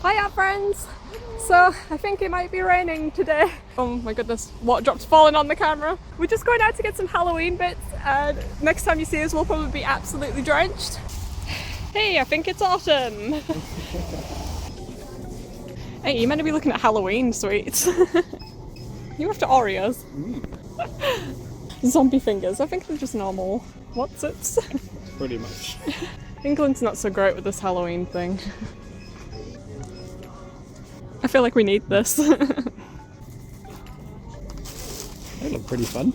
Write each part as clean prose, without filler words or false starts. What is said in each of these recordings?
Hiya friends! So, I think it might be raining today. Oh my goodness, water drops falling on the camera. We're just going out to get some Halloween bits and next time you see us we'll probably be absolutely drenched. Hey, I think it's autumn! Hey, you're meant to be looking at Halloween sweets. You after Oreos? Zombie fingers, I think they're just normal what's-its. Pretty much. England's not so great with this Halloween thing. I feel like we need this. They look pretty fun.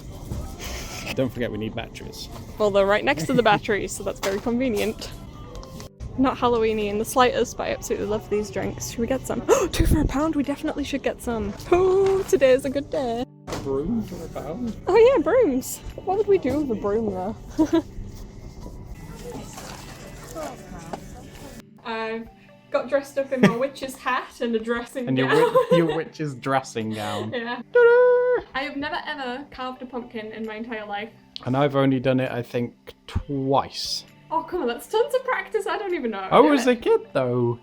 Don't forget we need batteries. Well, they're right next to the batteries, so that's very convenient. Not Halloweeny in the slightest, but I absolutely love these drinks. Should we get some? Oh, 2 for £1, we definitely should get some. Oh, today is a good day. Broom for £1? Oh yeah, brooms. What would we do with a broom though? I've got dressed up in my witch's hat and a dressing And gown. your witch's dressing gown. Yeah. I have never ever carved a pumpkin in my entire life. And I've only done it, I think, twice. Oh come on, that's tons of practice. I don't even know. I was a kid though.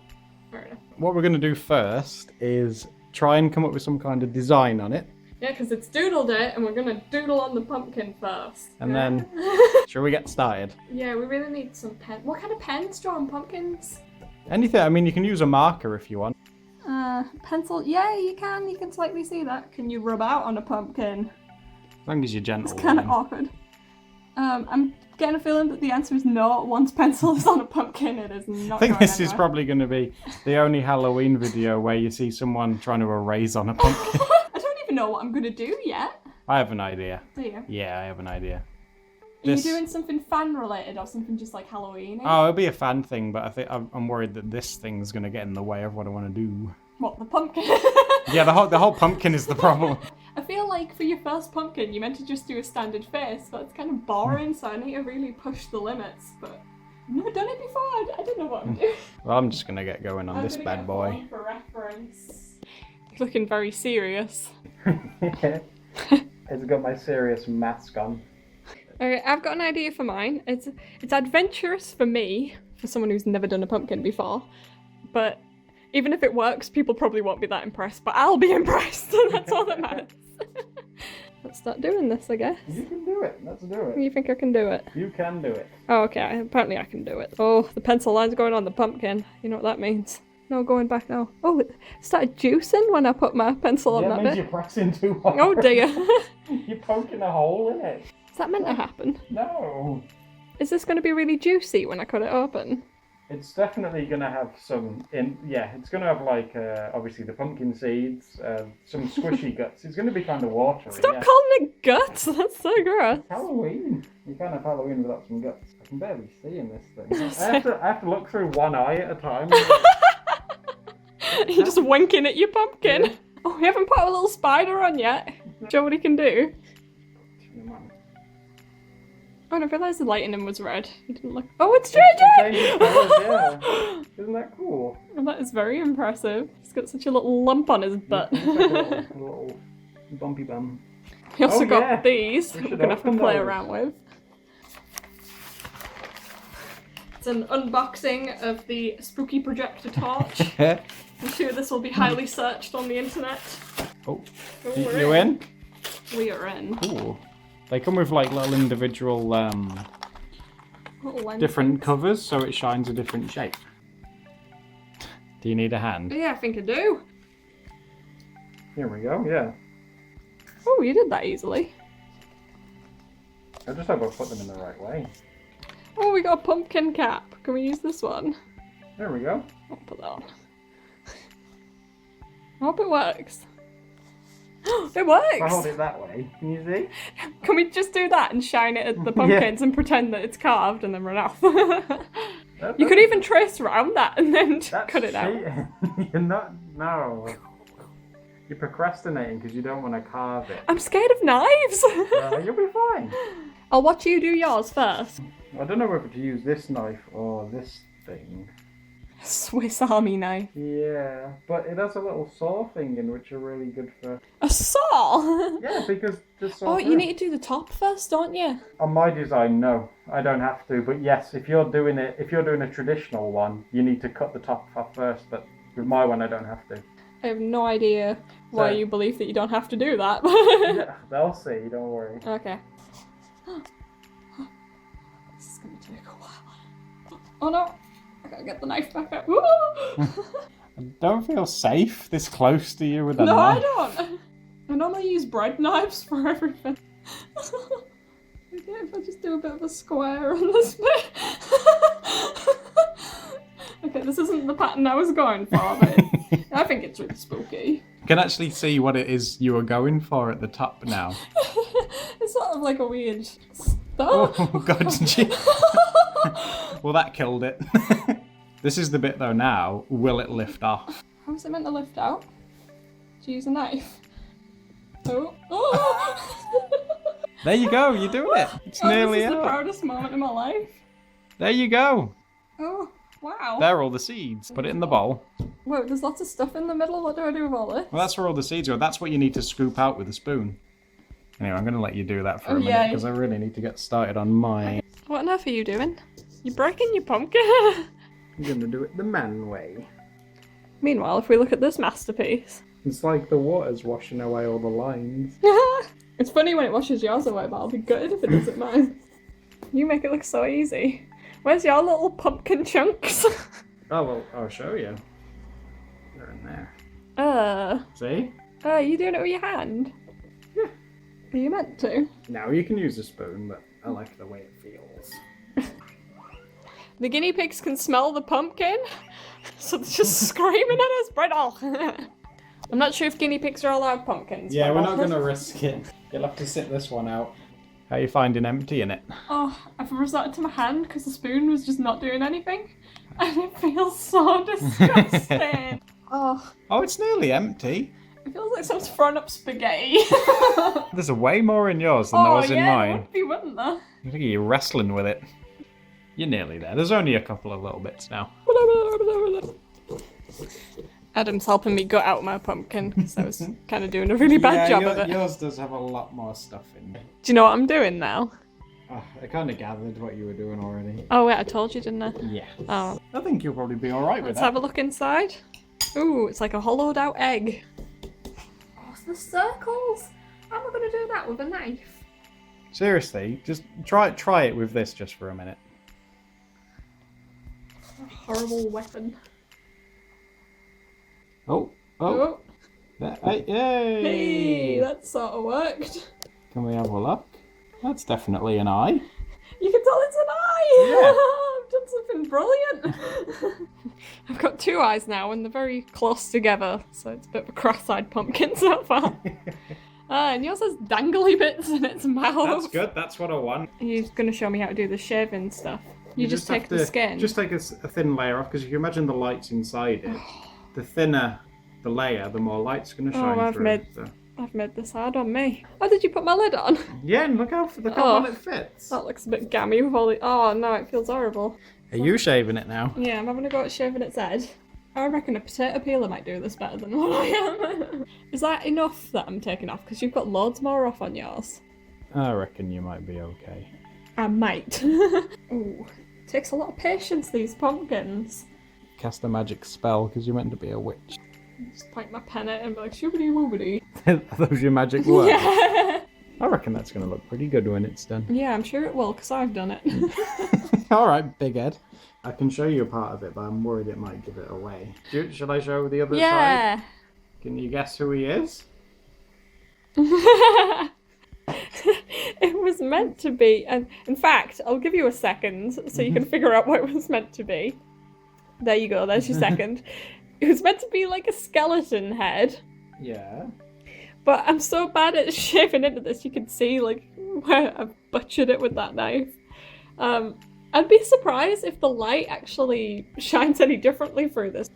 Fair enough. What we're going to do first is try and come up with some kind of design on it. Yeah, because it's Doodle Date and we're gonna doodle on the pumpkin first. And then, shall we get started? Yeah, we really need some pen. What kind of pens draw on pumpkins? Anything, I mean, you can use a marker if you want. Pencil. Yeah, you can. You can slightly see that. Can you rub out on a pumpkin? As long as you're gentle. It's kind of awkward. I'm getting a feeling that the answer is no. Once pencil is on a pumpkin, it is not. I think going this is anywhere. probably going to be the only Halloween video where you see someone trying to erase on a pumpkin. I don't even know what I'm gonna do yet. I have an idea. Do you? Yeah, I have an idea. Are you doing something fan related or something just like Halloween? Oh, it'll be a fan thing, but I think I'm worried that this thing's going to get in the way of what I want to do. What, the pumpkin? Yeah, the whole pumpkin is the problem. I feel like for your first pumpkin, you meant to just do a standard face, but it's kind of boring, so I need to really push the limits. But I've never done it before. I don't know what I'm doing. Well, I'm just going to get going on this bad boy. For reference. Looking very serious. It's got my serious mask on. Okay, I've got an idea for mine. It's adventurous for me, for someone who's never done a pumpkin before, but even if it works, people probably won't be that impressed, but I'll be impressed, and that's all that matters. Let's start doing this, I guess. You can do it. Let's do it. You think I can do it? You can do it. Oh, okay, apparently I can do it. Oh, the pencil line's going on the pumpkin. You know what that means. No, going back now. Oh, it started juicing when I put my pencil on that it means bit. you're pressing too hard. Oh dear. You're poking a hole in it. Is that meant to happen? No. Is this going to be really juicy when I cut it open? It's definitely going to have some, it's going to have like, obviously the pumpkin seeds, some squishy guts. It's going to be kind of watery. Stop calling it guts, that's so gross. Halloween. You can't have Halloween without some guts. I can barely see in this thing. I have to look through one eye at a time. You're just winking at your pumpkin. Yeah. Oh, we haven't put a little spider on yet. Show what he can do. Oh, and I realised the lighting was red. It didn't look. Oh, it's changing! Yeah. Isn't that cool? Oh, that is very impressive. He's got such a little lump on his butt. Like a little bumpy bum. He also got these. We're gonna have to play around with. It's an unboxing of the spooky projector torch. I'm sure this will be highly searched on the internet. Oh, you in? We are in. Cool. They come with like little individual different covers, so it shines a different shape. Do you need a hand? Yeah, I think I do. Here we go, yeah. Oh, you did that easily. I just hope I put them in the right way. Oh, we got a pumpkin cap. Can we use this one? There we go. I'll put that on. I hope it works. It works! If I hold it that way, can you see? Can we just do that and shine it at the pumpkins and pretend that it's carved and then run off? You could even trace around that and then cut it out. You're not, no. You're procrastinating because you don't want to carve it. I'm scared of knives! You'll be fine. I'll watch you do yours first. I don't know whether to use this knife or this thing. Swiss Army knife. Yeah, but it has a little saw thing in which are really good for... A saw? Yeah, because the saw... Oh, you need to do the top first, don't you? On my design, no. I don't have to, but yes, if you're doing a traditional one, you need to cut the top off first, but With my one, I don't have to. I have no idea why So- you believe that you don't have to do that. Yeah, they'll see, don't worry. Okay. This is gonna take a while. Oh no! I gotta get the knife back out. I don't feel safe this close to you with a No, knife. I don't. I normally use bread knives for everything. Okay, if I just do a bit of a square on this bit. Okay, this isn't the pattern I was going for, but I think it's really spooky. You can actually see what it is you were going for at the top now. It's sort of like a weird stuff. Oh, God, gee. Well, that killed it. This is the bit, though, now. Will it lift off? How is it meant to lift out? Do you use a knife? Oh. Oh! There you go, you're doing it. It's nearly this is the out. proudest moment in my life. There you go. Oh, wow. There are all the seeds. Put it in the bowl. Whoa, there's lots of stuff in the middle. What do I do with all this? Well, that's where all the seeds are. That's what you need to scoop out with a spoon. Anyway, I'm going to let you do that for a minute yay. because I really need to get started on mine. What on earth are you doing? You're breaking your pumpkin. I'm going to do it the man way. Meanwhile, if we look at this masterpiece. It's like the water's washing away all the lines. It's funny when it washes yours away, but I'll be gutted if it doesn't mine. You make it look so easy. Where's your little pumpkin chunks? Oh, well, I'll show you. They're in there. See? You doing it with your hand? Yeah. Are you meant to? Now you can use a spoon, but I like the way it feels. The guinea pigs can smell the pumpkin, so they're just screaming at us, Brittle. I'm not sure if guinea pigs are allowed pumpkins. Yeah, but we're not going to risk it. You'll have to sit this one out. How are you finding emptying it? Oh, I've resorted to my hand because the spoon was just not doing anything. And it feels so disgusting. Oh, It's nearly empty. it feels like someone's thrown up spaghetti. There's way more in yours than there was in there mine. would be, wouldn't there? I think you're wrestling with it. You're nearly there. There's only a couple of little bits now. Adam's helping me gut out my pumpkin because I was kind of doing a really bad job of it. Yours does have a lot more stuff in it. Do you know what I'm doing now? Oh, I kind of gathered what you were doing already. Oh wait, I told you, didn't I? Yeah. Oh, I think you'll probably be alright with let's that. have a look inside. Ooh, it's like a hollowed out egg. Oh, it's the circles. How am I going to do that with a knife? Seriously, just try it with this just for a minute. A horrible weapon. Oh. Oh, Yay! hey, that sort of worked. Can we have a look? That's definitely an eye. You can tell it's an eye! Yeah. I've done something brilliant! I've got two eyes now and they're very close together, so it's a bit of a cross-eyed pumpkin so far. And yours has dangly bits in its mouth. That's good, that's what I want. You're going to show me how to do the shaving stuff. You just take the skin. Just take a thin layer off, because if you imagine the light's inside it, the thinner the layer, the more light's going to shine I've through. made- So. I've made this hard on me. Oh, did you put my lid on? Yeah, and look how Oh. well it fits. That looks a bit gammy with all the... Oh, no, it feels horrible. Are you shaving it now? Yeah, I'm having a go at shaving its head. I reckon a potato peeler might do this better than what I am. Is that enough that I'm taking off? Because you've got loads more off on yours. I reckon you might be okay. I might. Ooh, takes a lot of patience, these pumpkins. Cast a magic spell, because you're meant to be a witch. Just point my pen at it and be like, shoobity woobity. Are those your magic words? Yeah. I reckon that's going to look pretty good when it's done. Yeah, I'm sure it will, because I've done it. Alright, big head. I can show you a part of it, but I'm worried it might give it away. Should I show the other side? Yeah. Can you guess who he is? It was meant to be, and in fact, I'll give you a second so you can figure out what it was meant to be. There you go, there's your second. It was meant to be like a skeleton head, Yeah. but I'm so bad at shaving into this, you can see like where I've butchered it with that knife. I'd be surprised if the light actually shines any differently through this.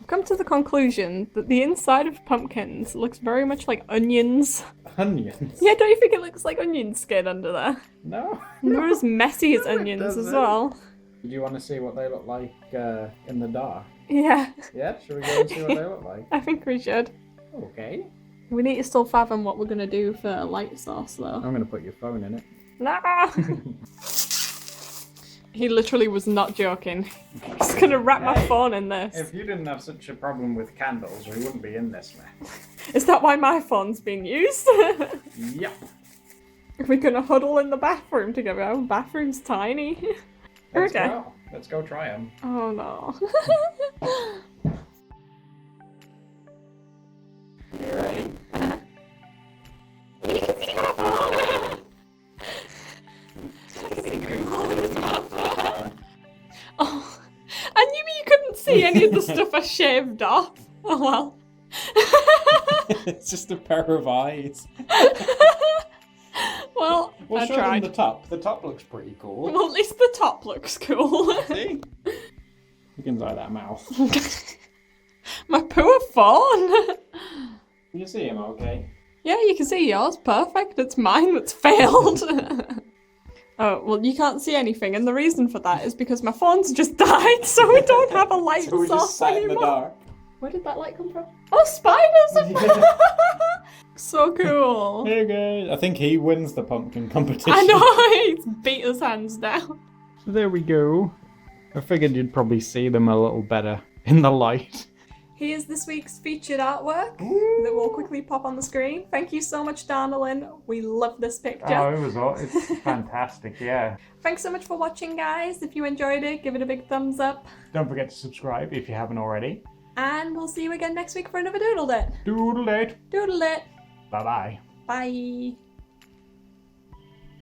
I've come to the conclusion that the inside of pumpkins looks very much like onions. Onions? Yeah, don't you think it looks like onion skin under there? No. And they're as messy as No, it onions as doesn't. well. Do you want to see what they look like in the dark? Yeah, Yeah, should we go and see what they look like? I think we should. Okay. We need to still fathom what we're going to do for light source though. I'm going to put your phone in it. Nah! He literally was not joking. He's gonna wrap my Hey, phone in this. If you didn't have such a problem with candles, we wouldn't be in this mess. Is that why my phone's being used? Yep. We're gonna huddle in the bathroom together. Our bathroom's tiny. Let's Okay. go. Let's go try them. Oh no. You ready? Oh, I knew you couldn't see any of the stuff I shaved off. Oh well. It's just a pair of eyes. Well, We'll I show tried. them the top. The top looks pretty cool. Well, at least the top looks cool. See? You can dye that mouth. My poor phone. Can you see him okay? Yeah, you can see yours. Perfect. It's mine that's failed. Oh, well, you can't see anything, and the reason for that is because my phone's just died, so we don't have a light So we source just sat in the anymore. dark. Where did that light come from? Oh, spiders! So cool. Here guys. I think he wins the pumpkin competition. I know, he's beat his hands down. So there we go. I figured you'd probably see them a little better in the light. Here's this week's featured artwork that will quickly pop on the screen. Thank you so much, Darnellin. We love this picture. It's fantastic, yeah. Thanks so much for watching, guys. If you enjoyed it, give it a big thumbs up. Don't forget to subscribe if you haven't already. And we'll see you again next week for another Doodle Date. Doodle Date. Doodle Date. Bye-bye. Bye.